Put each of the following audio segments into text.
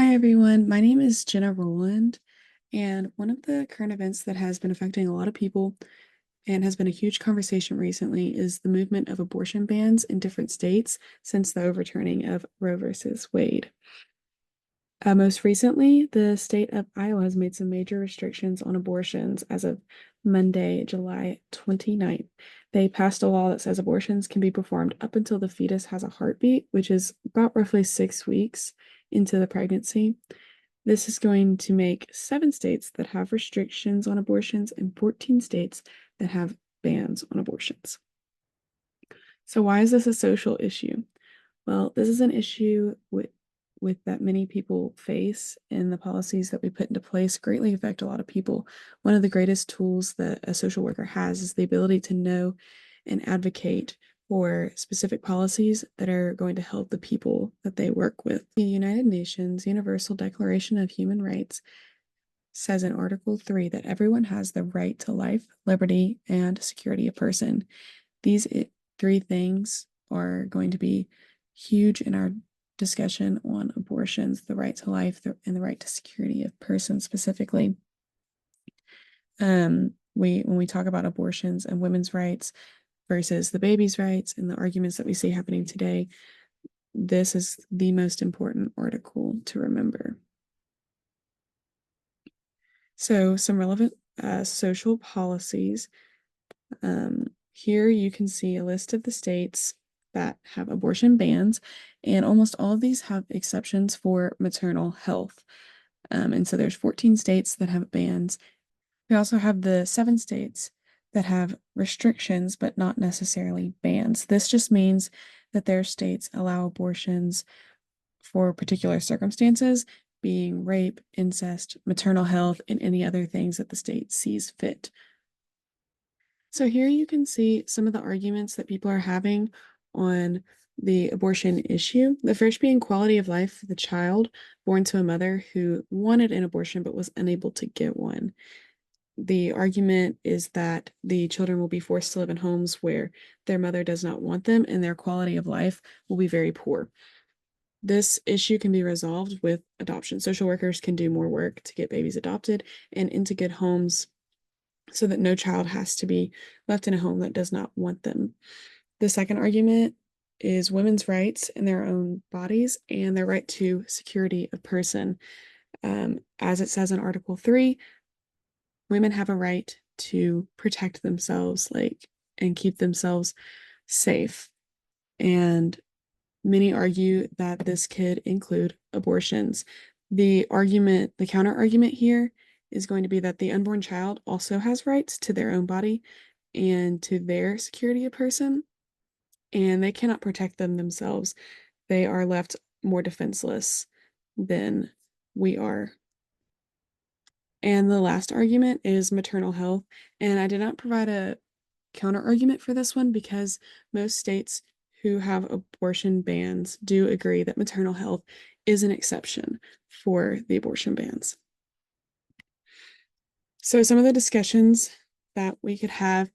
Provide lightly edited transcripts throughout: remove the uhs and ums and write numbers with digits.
Hi, everyone. My name is Jenna Roland, and one of the current events that has been affecting a lot of people and has been a huge conversation recently is the movement of abortion bans in different states since the overturning of Roe versus Wade. Most recently, the state of Iowa has made some major restrictions on abortions as of Monday, July 29th. They passed a law that says abortions can be performed up until the fetus has a heartbeat, which is about roughly 6 weeks into the pregnancy. This is going to make 7 states that have restrictions on abortions and 14 states that have bans on abortions. So why is this a social issue? Well, this is an issue with that many people face, and the policies that we put into place greatly affect a lot of people. One of the greatest tools that a social worker has is the ability to know and advocate for specific policies that are going to help the people that they work with. The United Nations Universal Declaration of Human Rights says in Article 3 that everyone has the right to life, liberty, and security of person. These three things are going to be huge in our discussion on abortions: the right to life and the right to security of person specifically. When we talk about abortions and women's rights versus the baby's rights and the arguments that we see happening today, this is the most important article to remember. So some relevant social policies. Here you can see a list of the states that have abortion bans, and almost all of these have exceptions for maternal health. And so there's 14 states that have bans. We also have the 7 states that have restrictions, but not necessarily bans. This just means that their states allow abortions for particular circumstances, being rape, incest, maternal health, and any other things that the state sees fit. So here you can see some of the arguments that people are having on the abortion issue. The first being quality of life for the child born to a mother who wanted an abortion but was unable to get one. The argument is that the children will be forced to live in homes where their mother does not want them, and their quality of life will be very poor. This issue can be resolved with adoption. Social workers can do more work to get babies adopted and into good homes so that no child has to be left in a home that does not want them. The second argument is women's rights in their own bodies and their right to security of person. As it says in Article 3, women have a right to protect themselves, and keep themselves safe. And many argue that this could include abortions. The counter argument here is going to be that the unborn child also has rights to their own body and to their security of person, and they cannot protect them themselves. They are left more defenseless than we are. And the last argument is maternal health. And I did not provide a counter argument for this one because most states who have abortion bans do agree that maternal health is an exception for the abortion bans. So some of the discussions that we could have: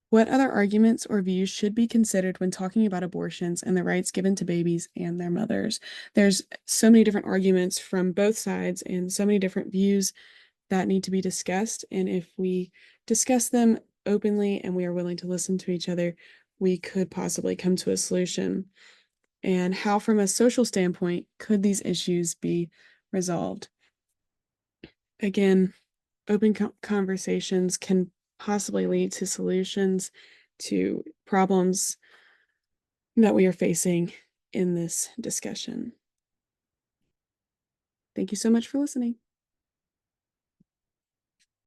what other arguments or views should be considered when talking about abortions and the rights given to babies and their mothers? There's so many different arguments from both sides and so many different views that need to be discussed. And if we discuss them openly and we are willing to listen to each other, we could possibly come to a solution. And how, from a social standpoint, could these issues be resolved? Again, open conversations can possibly lead to solutions to problems that we are facing in this discussion. Thank you so much for listening.